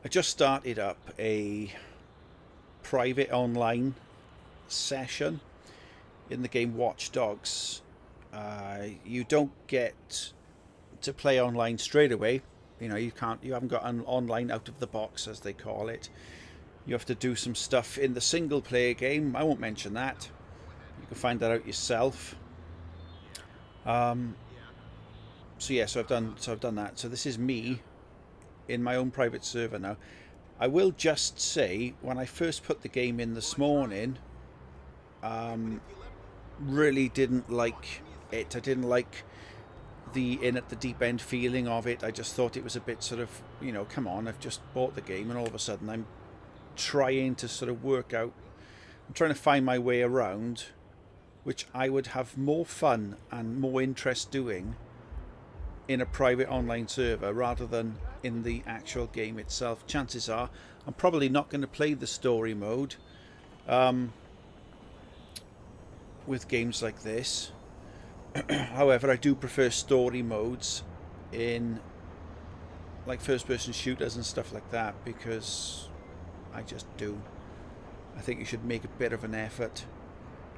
I just started up a private online session in the game WatchDogs. You don't get to play online straight away. You haven't got an online out of the box, as they call it. You have to do some stuff in the single player game. I won't mention that. You can find that out yourself. So I've done that. So this is me in my own private server now. I will just say, when I first put the game in this morning, really didn't like it. I didn't like the in at the deep end feeling of it. I just thought it was a bit sort of, come on, I've just bought the game and all of a sudden I'm trying to sort of work out, I'm trying to find my way around, which I would have more fun and more interest doing in a private online server rather than in the actual game itself. Chances are I'm probably not going to play the story mode with games like this. However, I do prefer story modes in like first person shooters and stuff like that, because I just do. I think you should make a bit of an effort,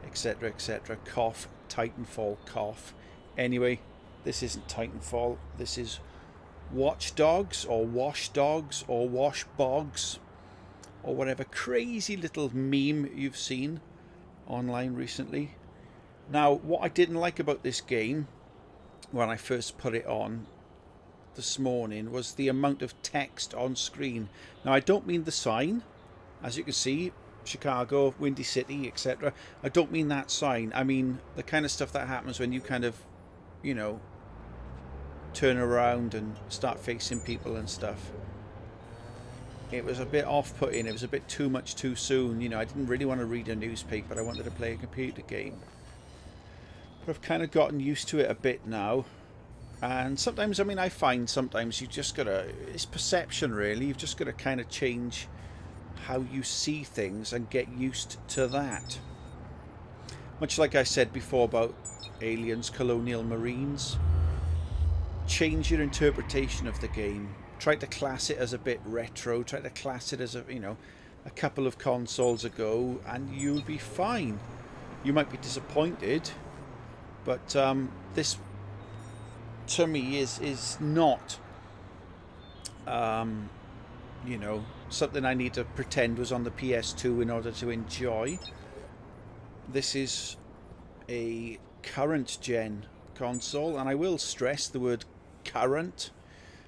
etc, etc. Cough, Titanfall, cough. Anyway, this isn't Titanfall, this is WatchDogs or WashDogs or Washbogs or whatever crazy little meme you've seen online recently. Now, what I didn't like about this game when I first put it on this morning was the amount of text on screen. Now, I don't mean the sign, as you can see, Chicago, Windy City, etc. I don't mean that sign. I mean the kind of stuff that happens when you kind of, turn around and start facing people and stuff. It was a bit off-putting. It was a bit too much too soon. I didn't really want to read a newspaper. I wanted to play a computer game. But I've kind of gotten used to it a bit now. And sometimes, I find sometimes you just gotta, it's perception really. You've just got to kind of change how you see things and get used to that. Much like I said before about aliens, colonial marines. Change your interpretation of the game. Try to class it as a bit retro. Try to class it as a couple of consoles ago, and you'll be fine. You might be disappointed, but this to me is not something I need to pretend was on the PS2 in order to enjoy. This is a current gen console, and I will stress the word current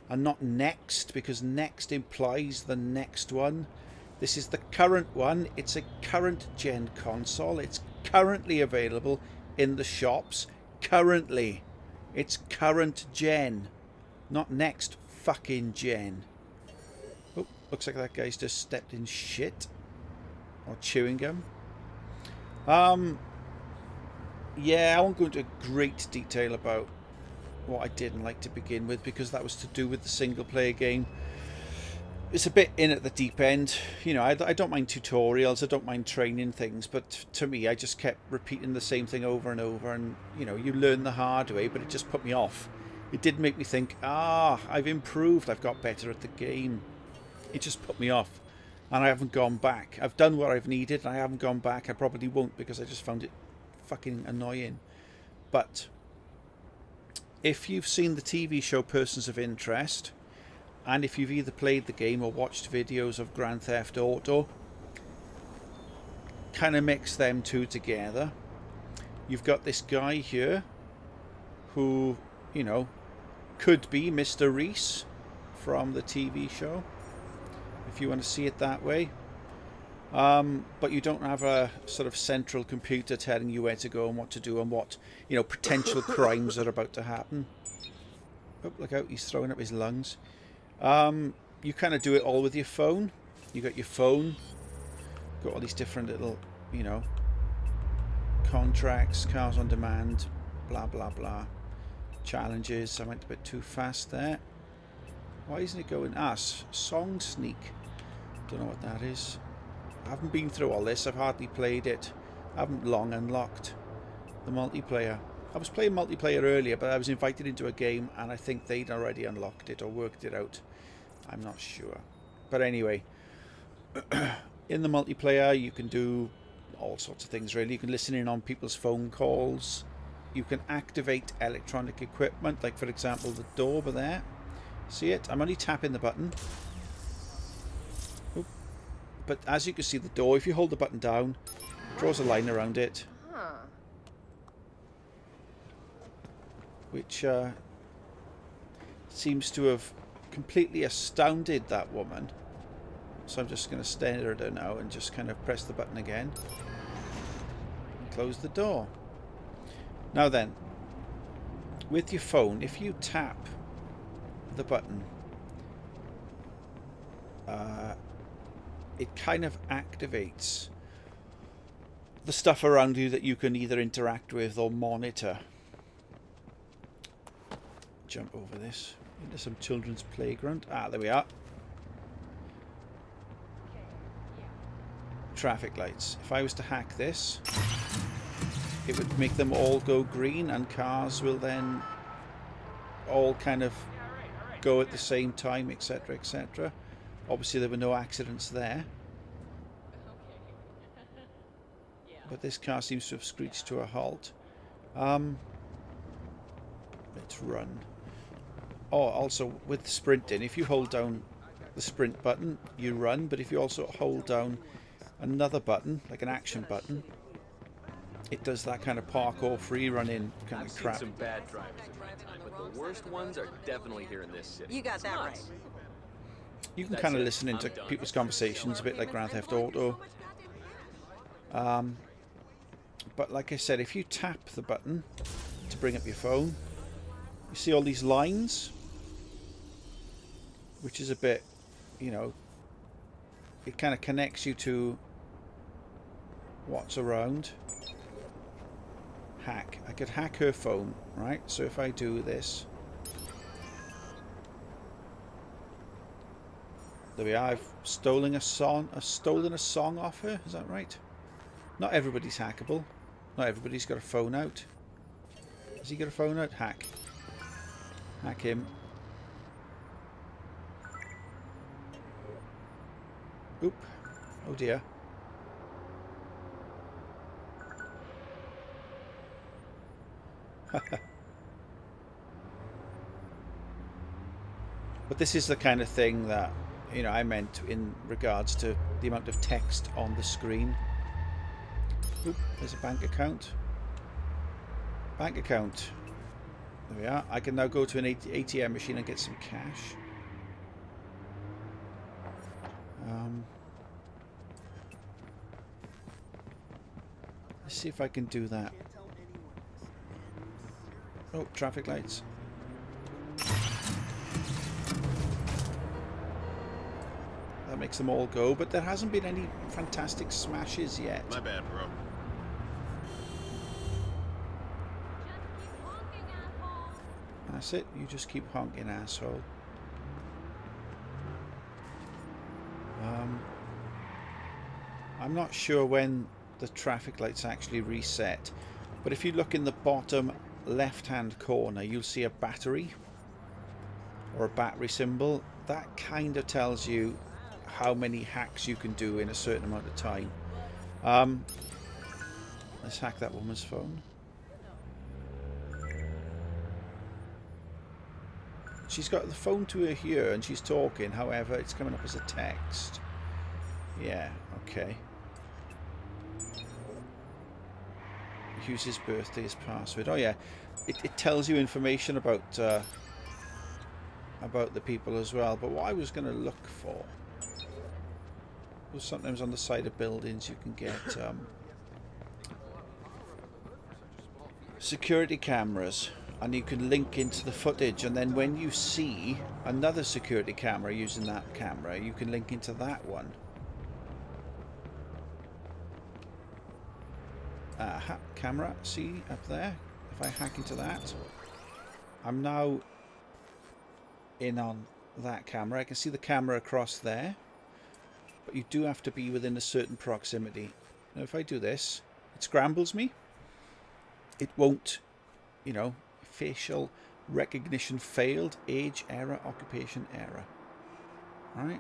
and not next, because next implies the next one. This is the current one. It's a current gen console. It's currently available in the shops. Currently. It's current gen, not next fucking gen. Oh, looks like that guy's just stepped in shit or chewing gum. Yeah, I won't go into great detail about what I didn't like to begin with, because that was to do with the single player game. It's a bit in at the deep end. I don't mind tutorials, I don't mind training things, but to me, I just kept repeating the same thing over and over, and you learn the hard way, but it just put me off. It did make me think, I've improved, I've got better at the game. It just put me off, and I haven't gone back. I've done what I've needed, and I haven't gone back. I probably won't, because I just found it fucking annoying. But if you've seen the TV show Persons of Interest, and if you've either played the game or watched videos of Grand Theft Auto, kind of mix them two together. You've got this guy here who, could be Mr. Reese from the TV show, if you want to see it that way. But you don't have a sort of central computer telling you where to go and what to do and what, potential crimes are about to happen. Oh, look out, he's throwing up his lungs. You kind of do it all with your phone. You got your phone, got all these different little, contracts, cars on demand, blah, blah, blah. Challenges. I went a bit too fast there. Why isn't it going? Song Sneak. Don't know what that is. I haven't been through all this. I've hardly played it. I haven't long unlocked the multiplayer. I was playing multiplayer earlier, but I was invited into a game and I think they'd already unlocked it or worked it out. I'm not sure. But anyway, in the multiplayer, you can do all sorts of things, really. You can listen in on people's phone calls. You can activate electronic equipment, like, for example, the door over there. See it? I'm only tapping the button. Oop. But as you can see, the door, if you hold the button down, it draws a line around it. Which seems to have completely astounded that woman. So I'm just going to stare at her now and just kind of press the button again. And close the door. Now then, with your phone, if you tap the button, it kind of activates the stuff around you that you can either interact with or monitor. Jump over this into some children's playground. Ah, there we are. Traffic lights. If I was to hack this, it would make them all go green, and cars will then all kind of go at the same time, etc., etc. Obviously there were no accidents there, but this car seems to have screeched to a halt. Let's run. Oh, also with sprinting, if you hold down the sprint button, you run, but if you also hold down another button, like an action button, it does that kind of parkour free running kind of crap. I've seen some bad drivers in my time, but the worst ones are definitely here in this city. You got that right. You can kind of listen into people's conversations, a bit like Grand Theft Auto. But like I said, if you tap the button to bring up your phone, you see all these lines, which is a bit, you know, it kind of connects you to what's around. Hack. I could hack her phone, right? So if I do this, there we are. I've stolen a song off her. Is that right? Not everybody's hackable. Not everybody's got a phone out. Has he got a phone out? Hack. Hack him. Oop. Oh dear. But this is the kind of thing that, you know, I meant in regards to the amount of text on the screen. Oop, there's a bank account. Bank account. There we are. I can now go to an ATM machine and get some cash. Let's see if I can do that. Oh, traffic lights. That makes them all go, but there hasn't been any fantastic smashes yet. My bad, bro. That's it. You just keep honking, asshole. I'm not sure when the traffic lights actually reset, but if you look in the bottom left-hand corner, you'll see a battery or a battery symbol. That kind of tells you how many hacks you can do in a certain amount of time. Let's hack that woman's phone. She's got the phone to her here and she's talking, however it's coming up as a text. Yeah, okay. Use his birthday as password. Oh yeah, it tells you information about the people as well. But what I was going to look for was sometimes on the side of buildings you can get security cameras, and you can link into the footage, and then when you see another security camera using that camera, you can link into that one. Camera, see up there? If I hack into that, I'm now in on that camera. I can see the camera across there, but you do have to be within a certain proximity. Now if I do this, it scrambles me. It won't, you know, facial recognition failed, age error, occupation error. Right?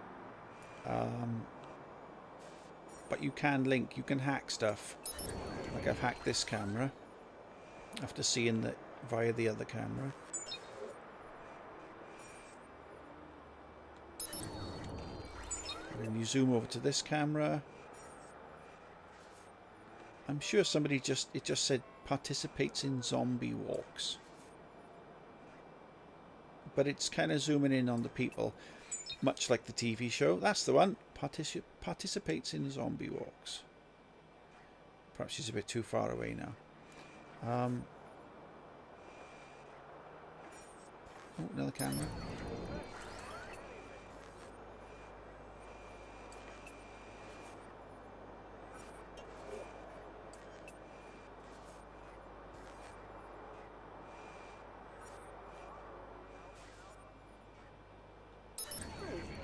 But you can link, you can hack stuff. Like I've hacked this camera after seeing that via the other camera. And then you zoom over to this camera. I'm sure somebody it just said participates in zombie walks. But it's kind of zooming in on the people, much like the TV show. That's the one. Participates in zombie walks. Perhaps she's a bit too far away now. Oh, another camera.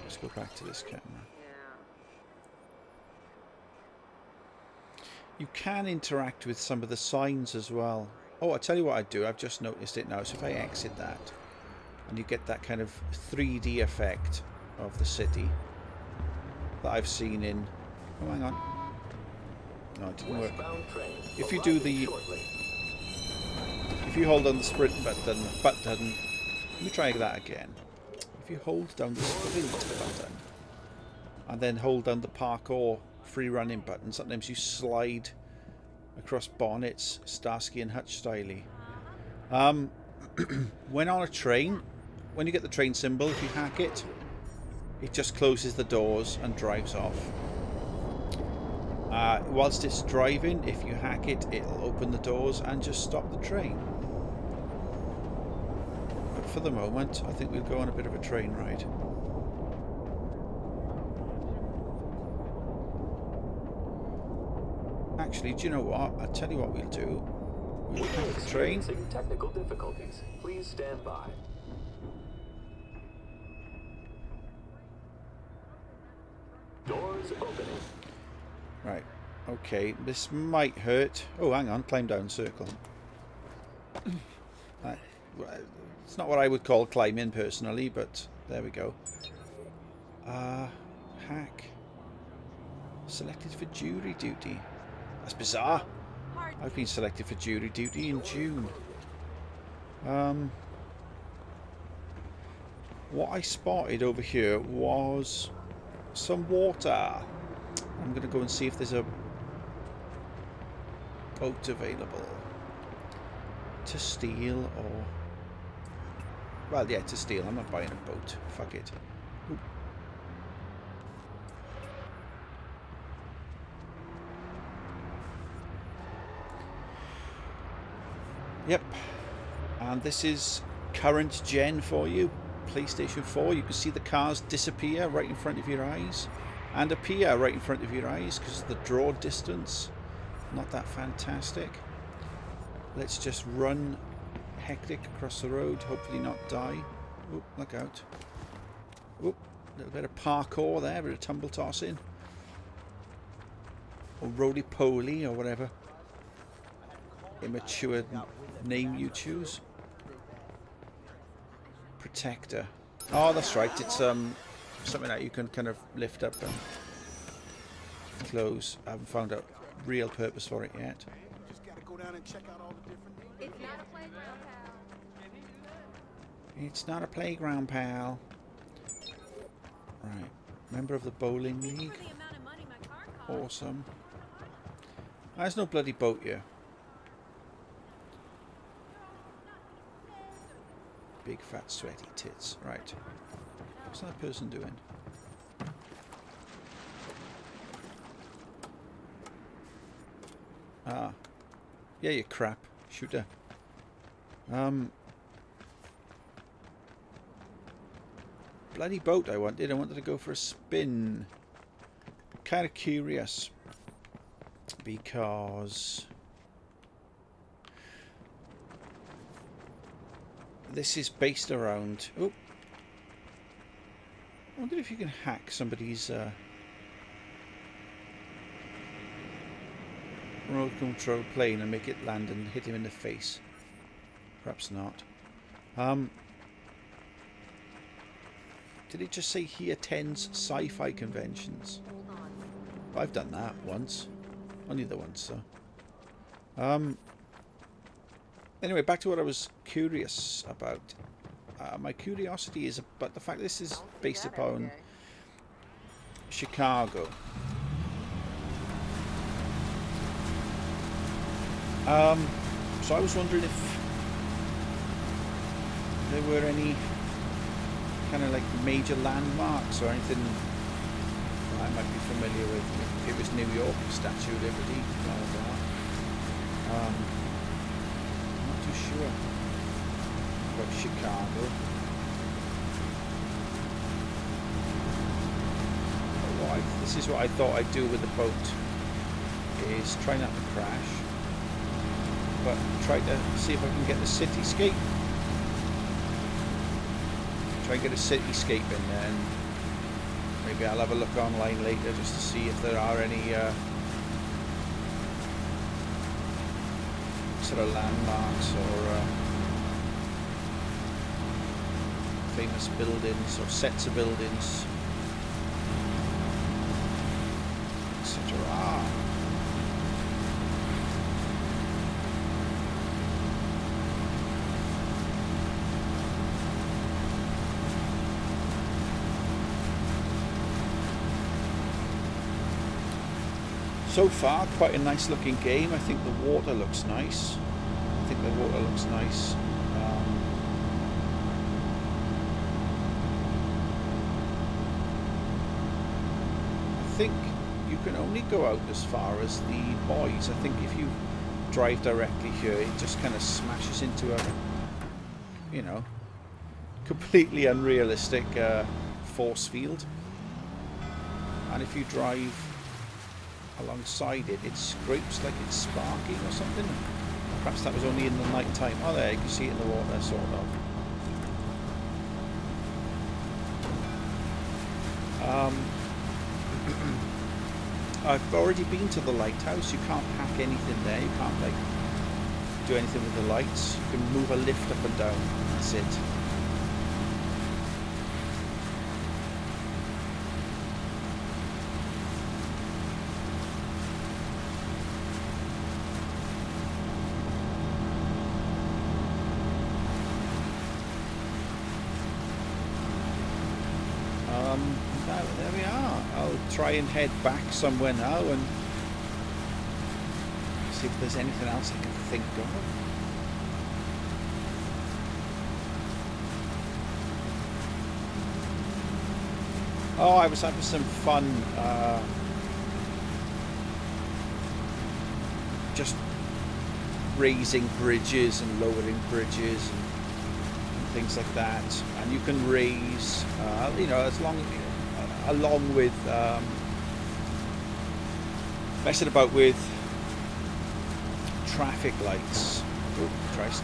Let's go back to this camera. You can interact with some of the signs as well. Oh, I'll tell you what I'd do. I've just noticed it now. So if I exit that, and you get that kind of 3D effect of the city that I've seen in... Oh, hang on. No, it didn't work. If you do the... If you hold on the sprint button... Let me try that again. If you hold down the sprint button and then hold down the parkour free running button, sometimes you slide across bonnets, Starsky and Hutch styley. When on a train, when you get the train symbol, if you hack it, it just closes the doors and drives off. Whilst it's driving, if you hack it, it'll open the doors and just stop the train. But for the moment, I think we'll go on a bit of a train ride. Actually, do you know what? I'll tell you what we'll do. We'll hack the train. Technical difficulties. Please stand by. Doors opening. Right. Okay. This might hurt. Oh, hang on. Climb down circle. It's not what I would call climbing personally, but there we go. Hack. Selected for jury duty. That's bizarre. I've been selected for jury duty in June. What I spotted over here was some water. I'm going to go and see if there's a boat available to steal or... Well, yeah, to steal. I'm not buying a boat. Fuck it. Oop. Yep, and this is current gen for you, PlayStation 4. You can see the cars disappear right in front of your eyes and appear right in front of your eyes because of the draw distance. Not that fantastic. Let's just run hectic across the road, hopefully not die. Oh, look out. Oh, a little bit of parkour there, a bit of tumble tossing. Or roly-poly or whatever immature name you choose. Protector. Oh, that's right. It's something that you can kind of lift up and close. I haven't found a real purpose for it yet. It's not a playground, pal. Right. Member of the bowling league. Awesome. There's no bloody boat here. Big fat sweaty tits. Right. What's that person doing? Ah. Yeah, you crap. Shooter. Bloody boat I wanted. I wanted to go for a spin. Kind of curious. Because... this is based around... Oh. I wonder if you can hack somebody's remote control plane and make it land and hit him in the face. Perhaps not. Did it just say he attends sci-fi conventions? I've done that once. Only the once, so. Anyway, back to what I was curious about. My curiosity is about the fact this is based upon Chicago. So I was wondering if there were any kind of like major landmarks or anything I might be familiar with. If it was New York, Statue of Liberty, blah blah blah. I'm not too sure about Chicago. This is what I thought I'd do with the boat, is try not to crash, but try to see if I can get the cityscape. Try and get a cityscape in there, and maybe I'll have a look online later just to see if there are any sort of landmarks or famous buildings or sets of buildings, etc. So far, quite a nice looking game. I think the water looks nice. I think you can only go out as far as the buoys. I think if you drive directly here, it just kind of smashes into a, you know, completely unrealistic force field. And if you drive alongside it, it scrapes like it's sparking or something. Perhaps that was only in the night time. Oh, there, you can see it in the water, sort of. I've already been to the lighthouse. You can't hack anything there. You can't like do anything with the lights. You can move a lift up and down. That's it. There we are. I'll try and head back somewhere now and see if there's anything else I can think of. Oh, I was having some fun just raising bridges and lowering bridges and things like that. And you can raise, you know, along with messing about with traffic lights. Oh Christ!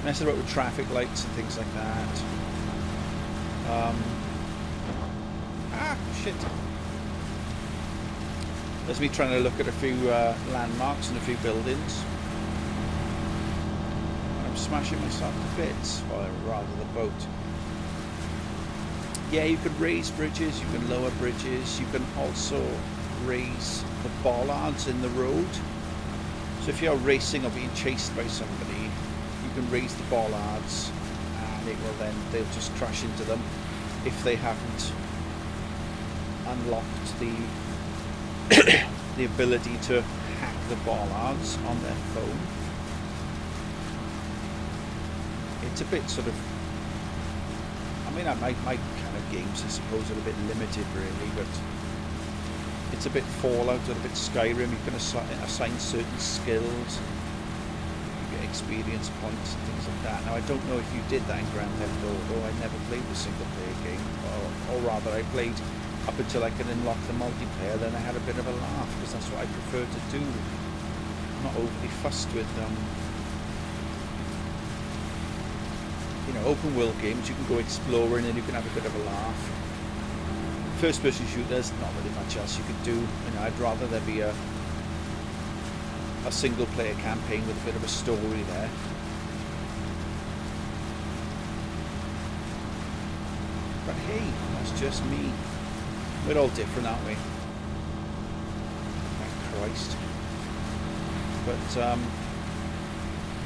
Messing about with traffic lights and things like that. Shit! There's me trying to look at a few landmarks and a few buildings. I'm smashing myself to bits, or rather the boat. Yeah, you can raise bridges, you can lower bridges, you can also raise the bollards in the road. So if you're racing or being chased by somebody, you can raise the bollards and it will then, they'll just crash into them if they haven't unlocked the the ability to hack the bollards on their phone. It's a bit sort of, I mean, my kind of games I suppose are a bit limited really, but it's a bit Fallout or a bit Skyrim. You can assign certain skills, you get experience points and things like that. Now I don't know if you did that in Grand Theft Auto. I never played the single player game, or rather I played up until I could unlock the multiplayer, then I had a bit of a laugh because that's what I prefer to do. I'm not overly fussed with you know, open world games. You can go exploring and you can have a bit of a laugh. First person shooters, not really much else you could do. You know, I'd rather there be a single player campaign with a bit of a story there. But hey, that's just me. We're all different, aren't we? Oh, Christ. But,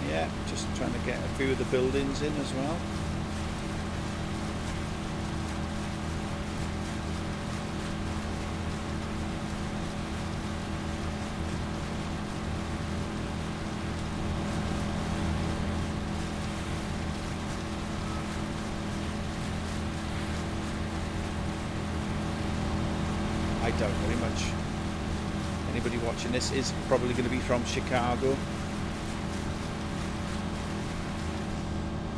yeah, just trying to get a few of the buildings in as well. I doubt very much anybody watching this is probably going to be from Chicago.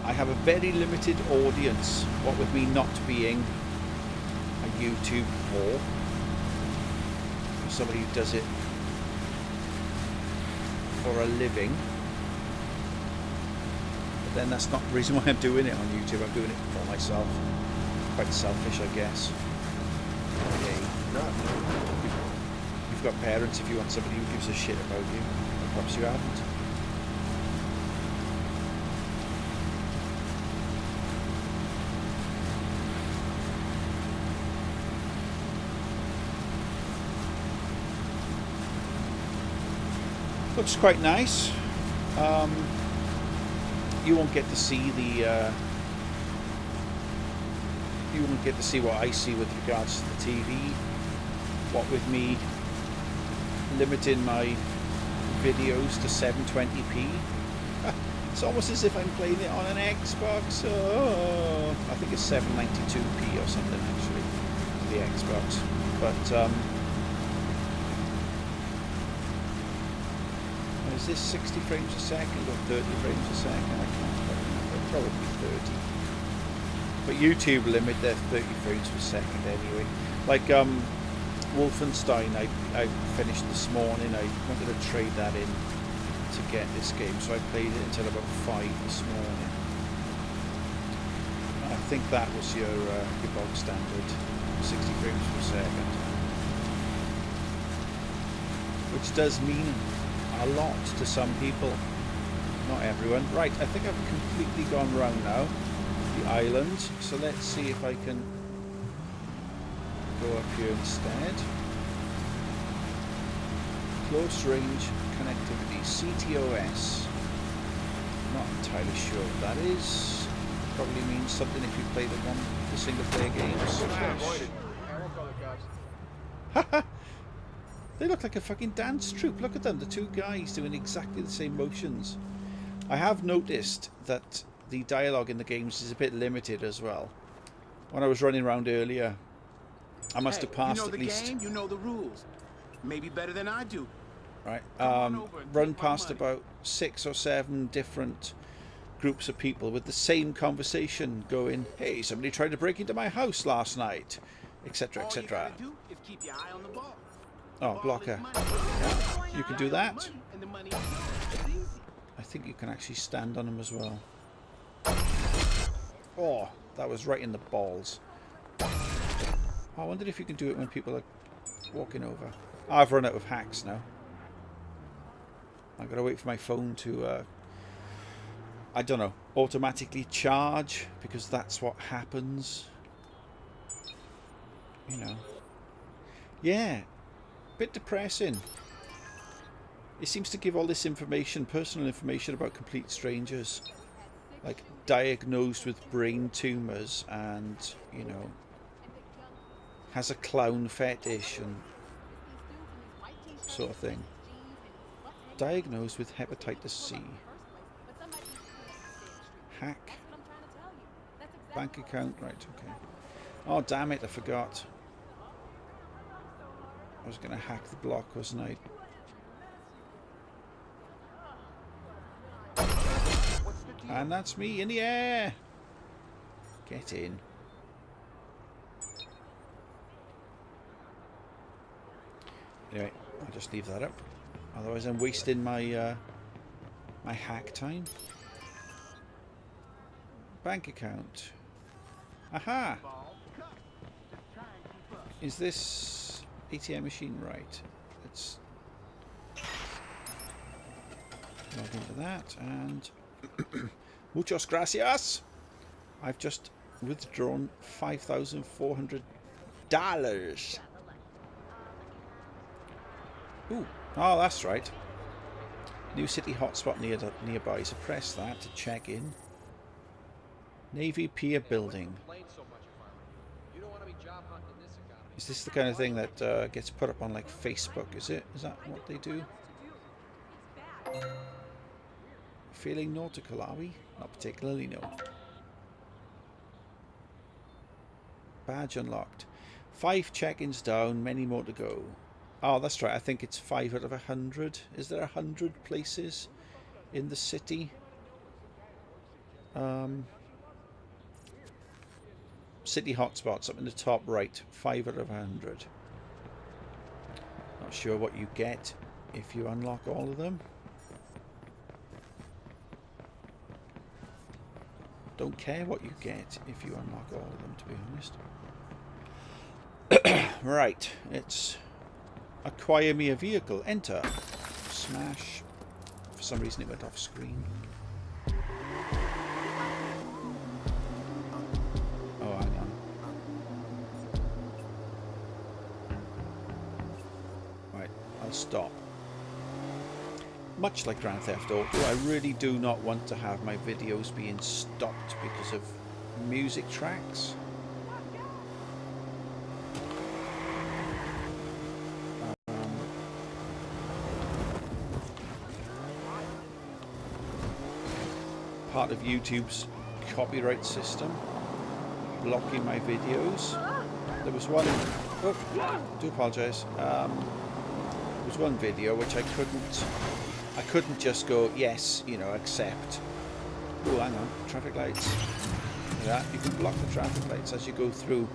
I have a very limited audience, what with me not being a YouTube whore, somebody who does it for a living. But then that's not the reason why I'm doing it on YouTube. I'm doing it for myself. Quite selfish, I guess. Okay. You've got parents if you want somebody who gives a shit about you. Perhaps you haven't. Looks quite nice. You won't get to see the you won't get to see what I see with regards to the TV. What with me limiting my videos to 720p. It's almost as if I'm playing it on an Xbox. Oh, I think it's 792p or something actually, the Xbox. But is this 60 frames a second or 30 frames a second? I can't quite remember. Probably 30. But YouTube limit their 30 frames per second anyway. Like Wolfenstein, I finished this morning. I wanted to trade that in to get this game, so I played it until about 5 this morning. I think that was your bog standard 60 frames per second, which does mean a lot to some people, not everyone. Right, I think I've completely gone round now the island, so let's see if I can go up here instead. Close range connectivity, CTOS. Not entirely sure what that is. Probably means something if you play the single player games. Haha! They look like a fucking dance troupe. Look at them, the two guys doing exactly the same motions. I have noticed that the dialogue in the games is a bit limited as well. When I was running around earlier, I must have passed at least... Game, you know the rules. Maybe better than I do. Right, run past about 6 or 7 different groups of people with the same conversation going, hey, somebody tried to break into my house last night, etc, etc. Oh, blocker. Yeah, you can do that. I think you can actually stand on them as well. Oh, that was right in the balls. Oh, I wondered if you can do it when people are walking over. I've run out of hacks now. I've got to wait for my phone to, I don't know, automatically charge, because that's what happens. You know. Yeah. Bit depressing. It seems to give all this information, personal information about complete strangers. Like diagnosed with brain tumours and, you know, has a clown fetish and sort of thing. Diagnosed with hepatitis C. Hack. Bank account, right, okay. Oh damn it, I forgot. I was going to hack the block, wasn't I? And that's me in the air. Get in. Anyway, I'll just leave that up. Otherwise I'm wasting my my hack time. Bank account. Aha! Is this ATM machine right? Let's log into that and muchas gracias. I've just Withdrawn $5,400. Ooh, oh, that's right. New city hotspot nearby, so press that to check in. Navy Pier building. Is this the kind of thing that gets put up on like Facebook, is it? Is that what they do? Feeling nautical, are we? Not particularly, no. Badge unlocked. 5 check-ins down, many more to go. Oh, that's right. I think it's 5 out of 100. Is there 100 places in the city? City hotspots up in the top right. 5 out of 100. Not sure what you get if you unlock all of them. Don't care what you get if you unlock all of them, to be honest. Right, it's acquire me a vehicle. Enter. Smash. For some reason it went off screen. Oh, hang on. Right, I'll stop. Much like Grand Theft Auto, I really do not want to have my videos being stopped because of music tracks. Part of YouTube's copyright system blocking my videos. There was one, oh, do apologise. There was one video which I couldn't just go yes, you know, accept. Oh, hang on, traffic lights. Look at that. You can block the traffic lights as you go through,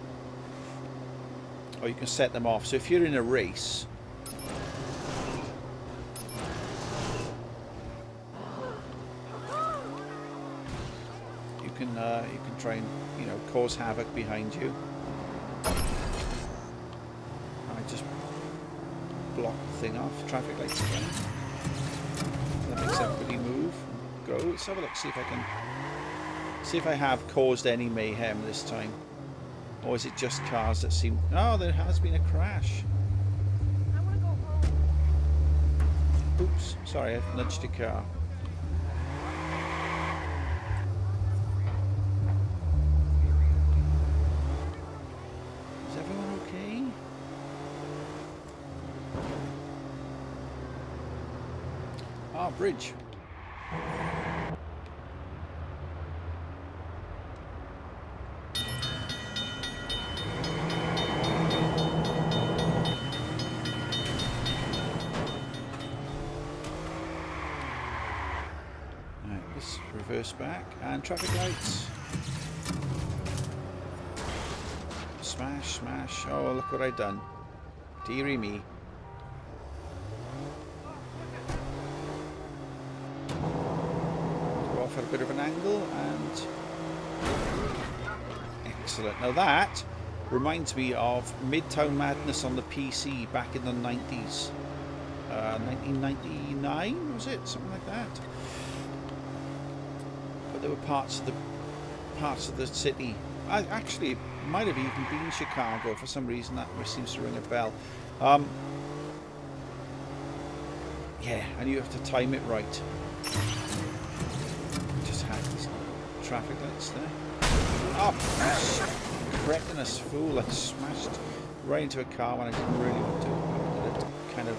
or you can set them off. So if you're in a race, you can try and, you know, cause havoc behind you. I just block the thing off. Traffic lights again. That makes everybody move. Go. Let's have a look. See if I have caused any mayhem this time, or is it just cars that seem? Oh, there has been a crash. I want to go home. Oops. Sorry, I've nudged a car. Is everyone okay? Ah, bridge. Right, let's reverse back and traffic lights. Smash, smash. Oh, look what I've done. Dearie me. At a bit of an angle, and excellent. Now that reminds me of Midtown Madness on the PC back in the 90s. 1999 was it? Something like that. But there were parts of the city. Actually, it might have even been Chicago. For some reason that seems to ring a bell. Yeah, and you have to time it right. Traffic lights there. Oh, cretinous fool! I smashed right into a car when I didn't really want to. It kind of.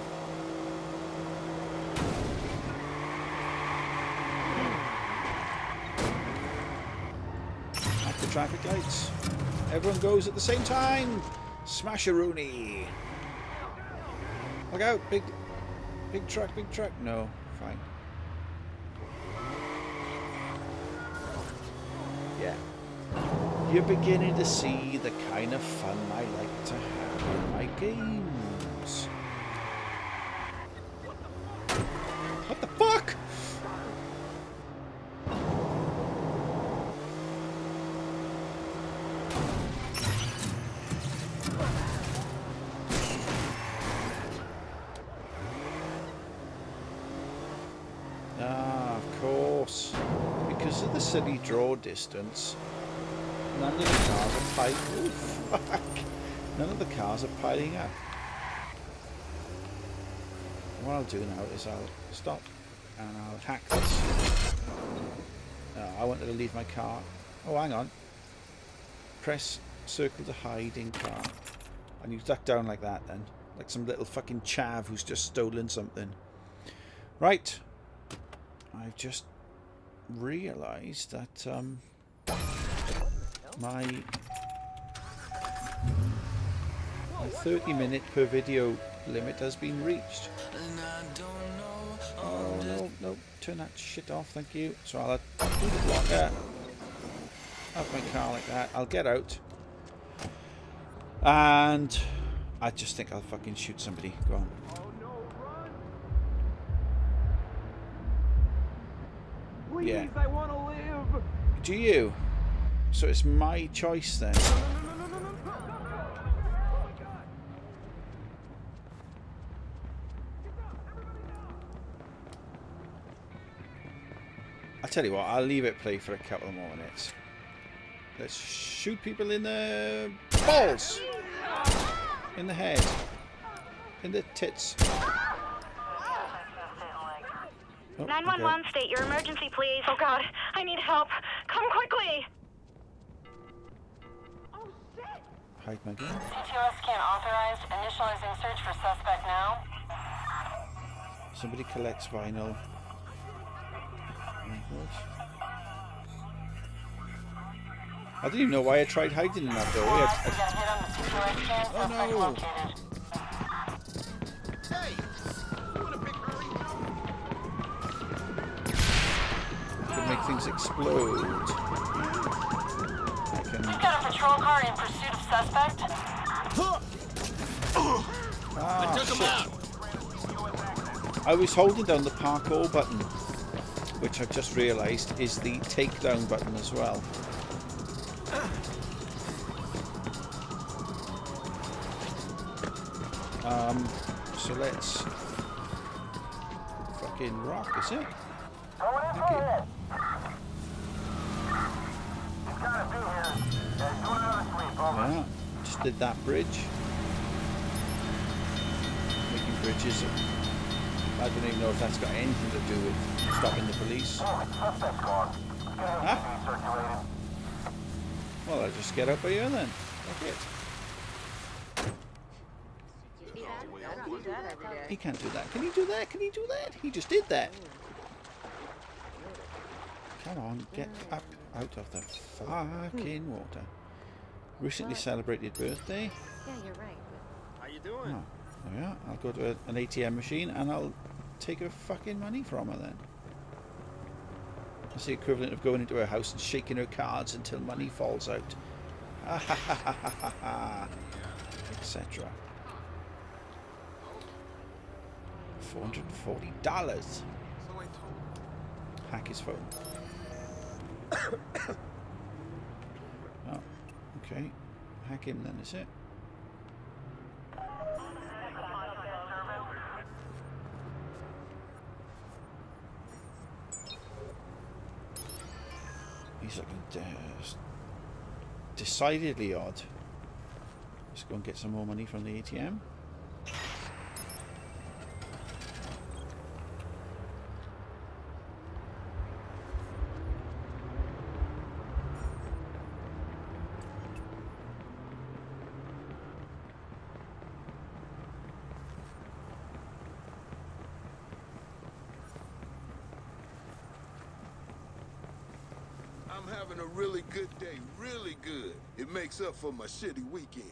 At the traffic lights. Everyone goes at the same time. Smash-a-rooney. Look out! Big truck! Big truck! No, fine. Yeah. You're beginning to see the kind of fun I like to have in my games. What the fuck? Ah, of course. Because of the city draw distance, None of the cars are piling. Oh, fuck. None of the cars are piling up. What I'll do now is I'll stop and I'll hack this. I wanted to leave my car. Oh, hang on. Press circle to hide in car. And you duck down like that then. Like some little fucking chav who's just stolen something. Right. I've just realised that my 30-minute per video limit has been reached. Oh no, no, turn that shit off, thank you. So I'll do the blocker. Have my car like that. I'll get out. And I just think I'll fucking shoot somebody. Go on. Please, Yeah. I want to live. Do you? So it's my choice then. I'll tell you what, I'll leave it play for a couple more minutes. Let's shoot people in the balls, in the head, in the tits. Oh, 911, okay. state your emergency, please. Oh God, I need help. Come quickly. Oh shit! Hide my gun. CTOS can't authorize. Initializing search for suspect now. Somebody collects vinyl. I didn't even know why I tried hiding in that doorway. We got a hit on the CTOS scan. Oh, Suspect no. located. Hey, you want a big hurry? Could make things explode. I can. We've got a patrol car in pursuit of suspect. Ah, Took him out. I was holding down the parkour button, which I've just realised is the takedown button as well. So let's fucking rock, is it? Thank you. Yeah, just did that bridge. Making bridges. I don't even know if that's got anything to do with stopping the police. Huh? Well, I'll just get up by here then. Fuck it. He can't do that. Can he do that? Can he do that? He just did that. Come on, get up out of the fucking water. Recently celebrated birthday. Yeah, you're right. How you doing? Oh, yeah. I'll go to an ATM machine and I'll take her fucking money from her then. That's the equivalent of going into her house and shaking her cards until money falls out. Ha ha ha ha ha ha, etc. $440. Hack his phone. Oh, okay. Hack him then, is it? He's looking decidedly odd. Let's go and get some more money from the ATM. I'm having a really good day, really good. It makes up for my shitty weekend.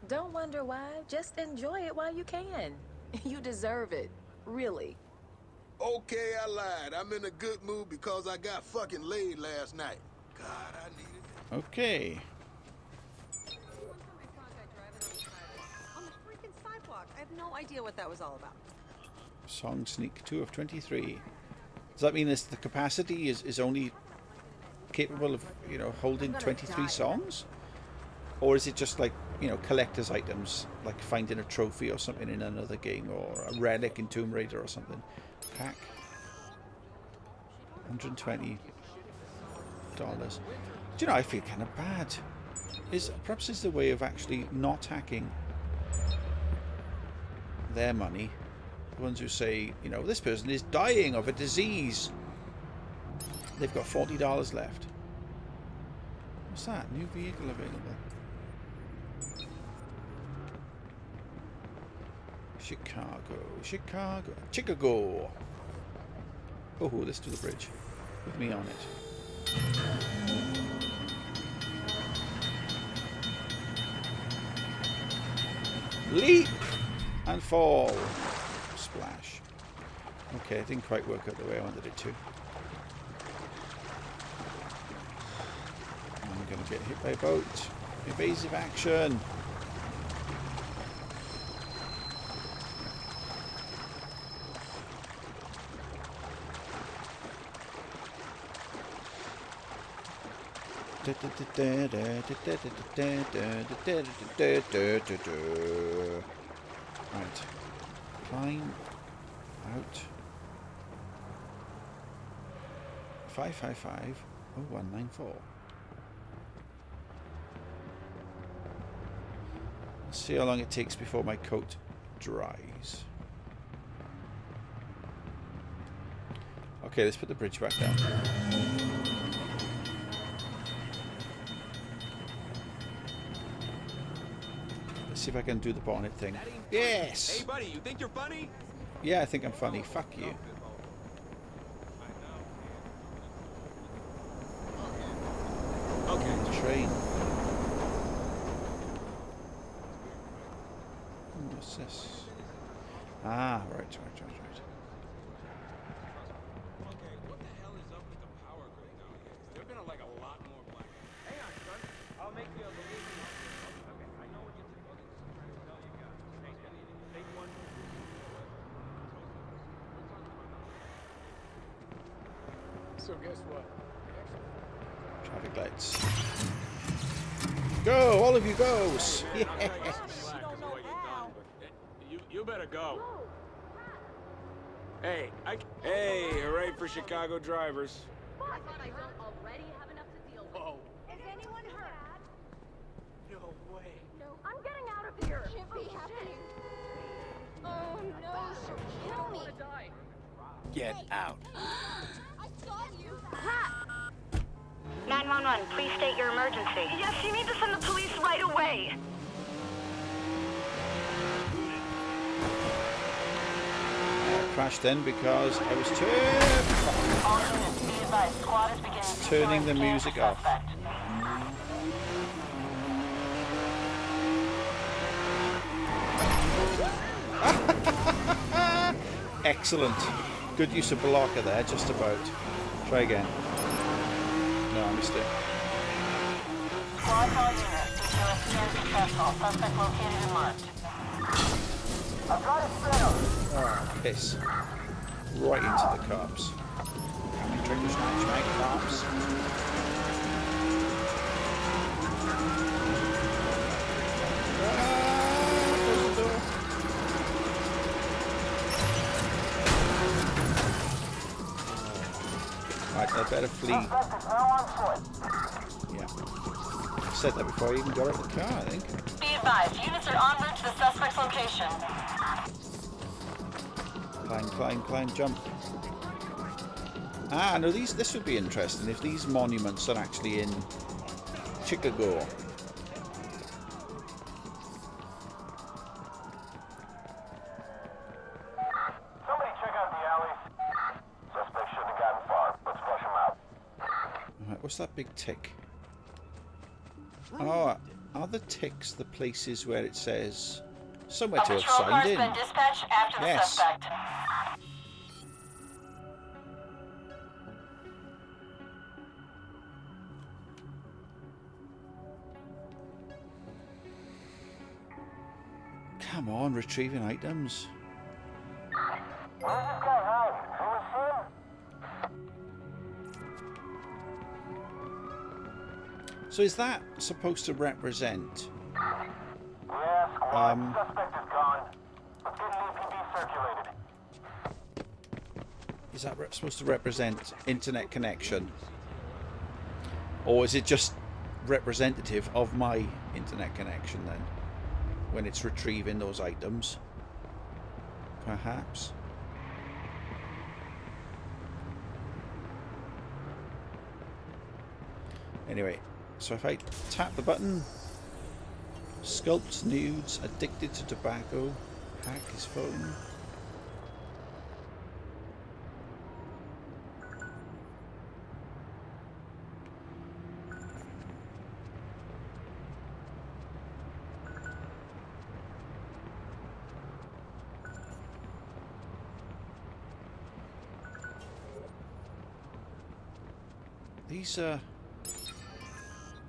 Don't wonder why. Just enjoy it while you can. You deserve it. Really. Okay, I lied. I'm in a good mood because I got fucking laid last night. God, I needed it. Okay. On the freaking sidewalk. I have no idea what that was all about. Song sneak 2 of 23. Does that mean the capacity is only capable of, you know, holding 23 songs? Or is it just like, you know, collector's items, like finding a trophy or something in another game, or a relic in Tomb Raider or something? Pack 120. $8. Do you know, I feel kind of bad. Perhaps it's the way of actually not hacking their money. The ones who say, you know, this person is dying of a disease. They've got $40 left. What's that? New vehicle available. Chicago. Oh, let's do the bridge with me on it. Leap and fall. Splash. Okay, it didn't quite work out the way I wanted it to. I'm going to get hit by a boat. Evasive action. Right. Climb out. 555-0194. Let's see how long it takes before my coat dries. Okay, let's put the bridge back down. See if I can do the bonnet thing. Yes! Hey, buddy, you think you're funny? Yeah, I think I'm funny. Fuck you. Okay. Train. What's this? Ah, right. Okay, what the hell is up with the power grid nowadays? There've been like a lot more black. Hang on, son. I'll make you a balloon. Okay, I know what you're trying to tell you guys. Take one. So guess what? Traffic lights. Go! All of you goes! Hey, man, I'll tell you something relax before you're done, but you better go. Hey, hey, hooray for Chicago drivers. I thought I don't already have enough to deal with. Oh, Is anyone hurt? no way. No. I'm getting out of here. Can't be happening. Oh no, she'll kill me. Get out. I saw you. 911, please state your emergency. Yes, you need to send the police right away. I crashed then because I was turning the music off. Excellent. Good use of blocker there, just about. Try again. No, I missed it. Squad all units. CQS scan successful. Suspect located and marked. I've got it settled. Oh, piss. Right into the cops. Coming trick or snatch, mate, cops. Close the door. Right, I better flee. Yeah. I said that before I even got out of the car, I think. Be advised, units are en route to the suspect's location. Climb, jump. Ah, no, this would be interesting if these monuments are actually in Chicago. Somebody check out the alleys. Suspect shouldn't have gotten far. Let's flush him out. Alright, what's that big tick? Oh, are the ticks the places where it says somewhere to have Patrol signed car's in? been dispatched after the Yes. suspect. Come on, retrieving items. Where's this guy hiding? Anyone see him? So is that supposed to represent? Yeah, squad. Suspect is gone. Let's get an APB circulated. Is that supposed to represent internet connection? Or is it just representative of my internet connection then, when it's retrieving those items? Perhaps. Anyway, so if I tap the button, sculpts nudes, addicted to tobacco, hack his phone.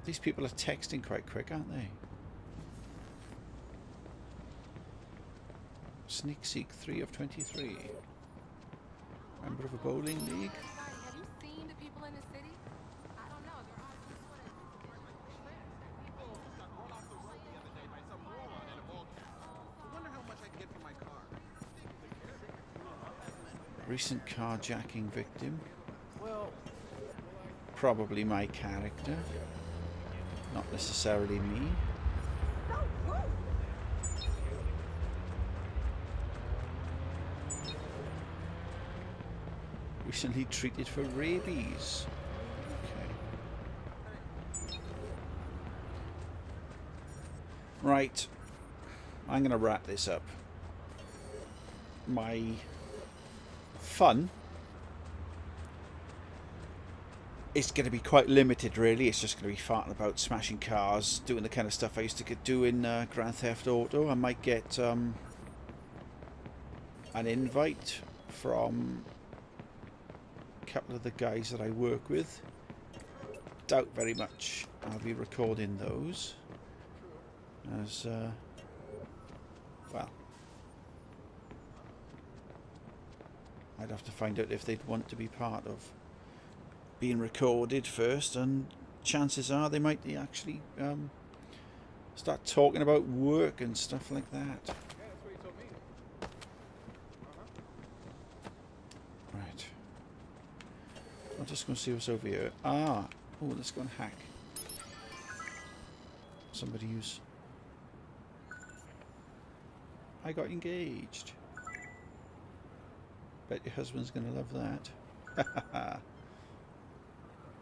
These people are texting quite quick, aren't they? Sneak Seek 3 of 23. Member of a bowling league. Have you seen the people in the city? I don't know. They're all just sort I wonder how much I can get for my car. Recent carjacking victim. Probably my character. Not necessarily me. Recently treated for rabies. Okay. Right. I'm going to wrap this up. My fun is going to be quite limited, really. It's just going to be farting about, smashing cars, doing the kind of stuff I used to do in Grand Theft Auto. I might get an invite from a couple of the guys that I work with. Doubt very much I'll be recording those, as well, I'd have to find out if they'd want to be part of being recorded first, and chances are they might actually start talking about work and stuff like that. Yeah, that's what he told me. Right. I'm just going to see what's over here. Ah. Oh, let's go and hack. Somebody who's... I got engaged. Bet your husband's going to love that.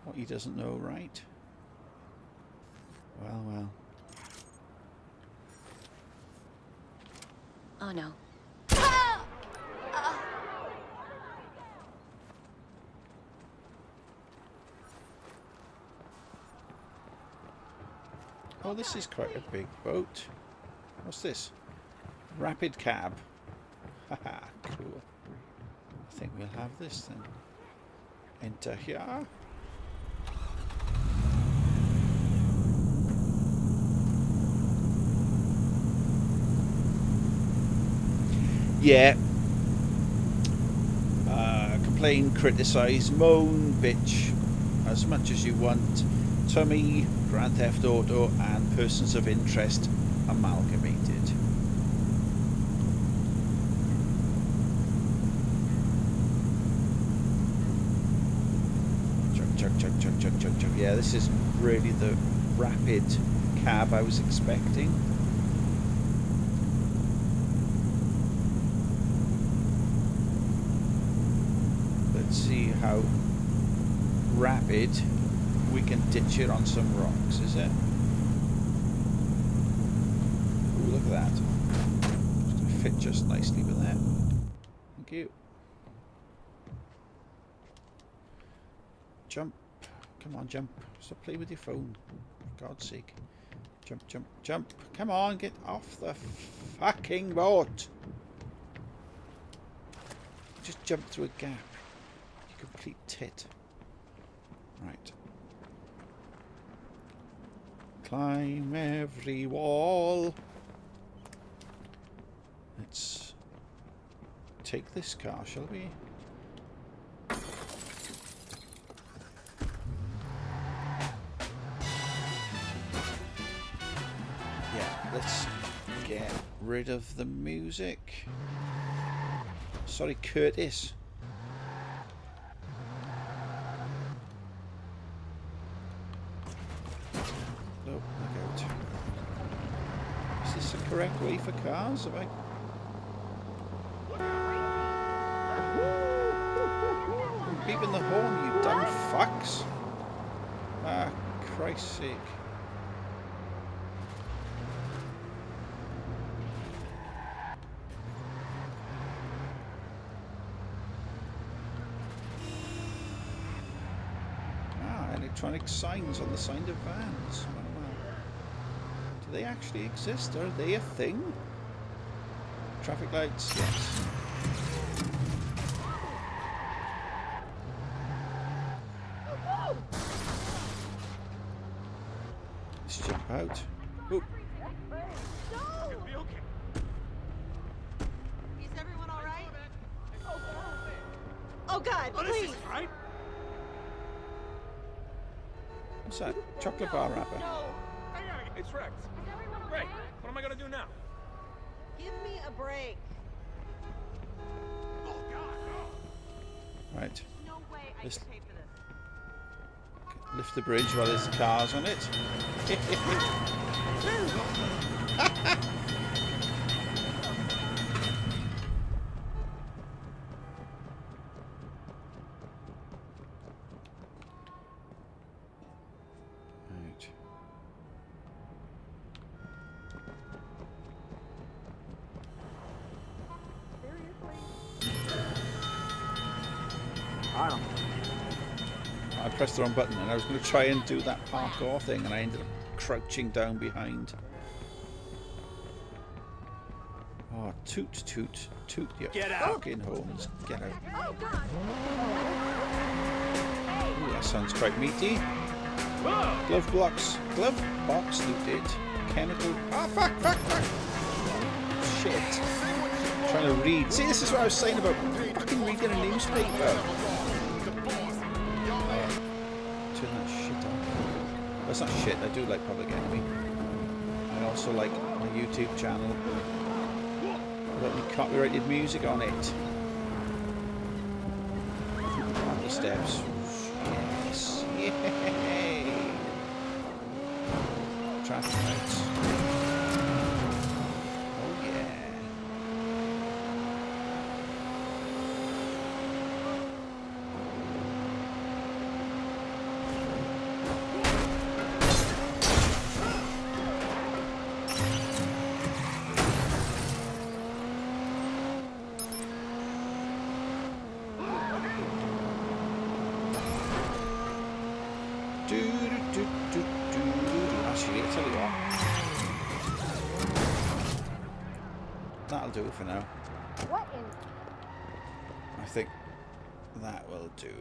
What he doesn't know, right? Well, well. Oh no. Oh, this is quite a big boat. What's this? Rapid cab. Haha, cool. I think we'll have this then. Enter here. Yeah. Complain, criticise, moan, bitch as much as you want. Tummy, Grand Theft Auto and Persons of Interest amalgamated. Chug. Yeah, this isn't really the rapid cab I was expecting. Let's see how rapid we can ditch it on some rocks, is it? Ooh, look at that. It's going to fit just nicely with that. Thank you. Jump. Come on, jump. Stop playing with your phone. For God's sake. Jump. Come on, get off the fucking boat. Just jump through a gap. You complete tit. Right. Climb every wall. Let's take this car, shall we? Yeah, let's get rid of the music. Sorry, Curtis. correct way for cars, have I? Beeping the horn, you dumb fucks. Ah, Christ's sake. Electronic signs on the side of vans. Do they actually exist? Are they a thing? Traffic lights, yes. Let's jump out. Oh. Is everyone all right? Oh God, please! What's that? Chocolate bar wrapper. No! It's wrecked. Great. What am I gonna do now? Give me a break. Oh God, no. Right. No way I This- can pay for this. Lift the bridge while there's cars on it. Right. I pressed the wrong button and I was going to try and do that parkour thing and I ended up crouching down behind. Oh, toot, toot, toot your fucking horns. Get out. Oh, God. Ooh, that sounds quite meaty. Glove box looted. Chemical. Oh, fuck. Shit. Trying to read. See, this is what I was saying about fucking reading a newspaper. Turn that shit off. That's not shit. I do like Public Enemy. I also like my YouTube channel. Without any copyrighted music on it. Up the steps. Yes. Yay! Traffic lights. Oh yeah. Actually, I'll tell you what. That'll do it for now. What in? I think that will do.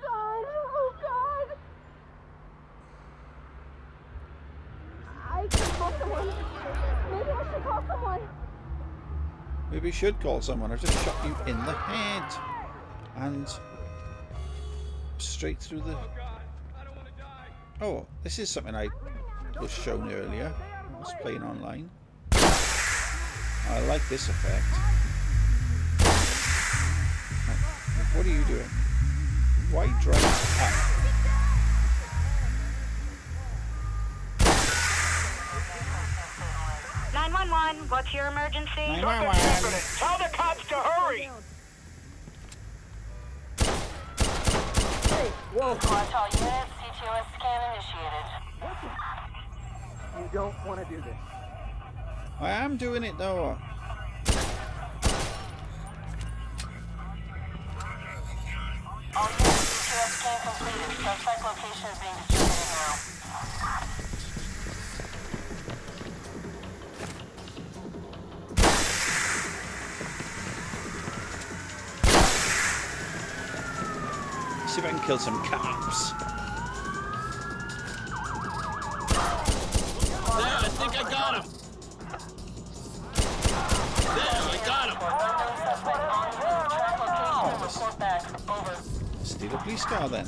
God! Oh, God! I should call someone. Maybe I should call someone. Maybe you should call someone. I've just shot you in the head. And straight through the... Oh God, I don't want to die. Oh, this is something I was shown earlier. I was playing online. I like this effect. What are you doing? Why drive up? What's your emergency? 911. Tell the cops to hurry. Watch all units, CTOS scan initiated. You don't want to do this. I am doing it though. All units, CTOS scan completed. Suspect location is being distributed now. See if I can kill some cops. There, I think I got him. There, I got him. Unknown suspect on route. Track location and report back. Over. Steal a police car then.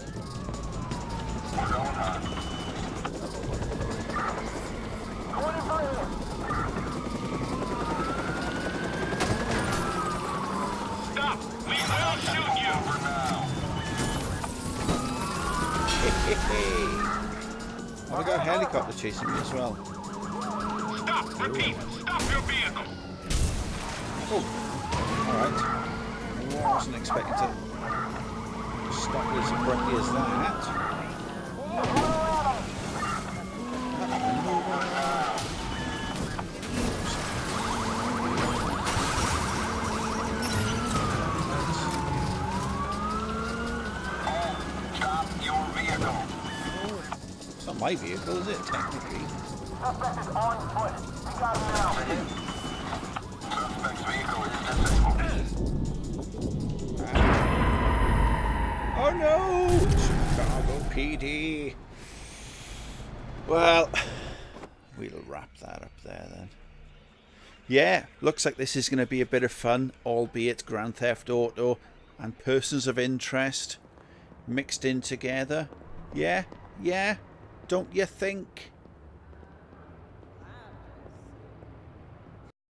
Stop. We will shoot you. Oh, I got a helicopter chasing me as well. Repeat, stop your vehicle. Oh, alright. I wasn't expecting to stop it as abruptly as that. Stop your vehicle. It's not my vehicle, is it, technically? Suspect is on foot. We got him now. Suspect's vehicle is disabled. Oh no! Chicago PD. Well, we'll wrap that up there then. Yeah, looks like this is going to be a bit of fun, albeit Grand Theft Auto and Persons of Interest mixed in together. Yeah, don't you think?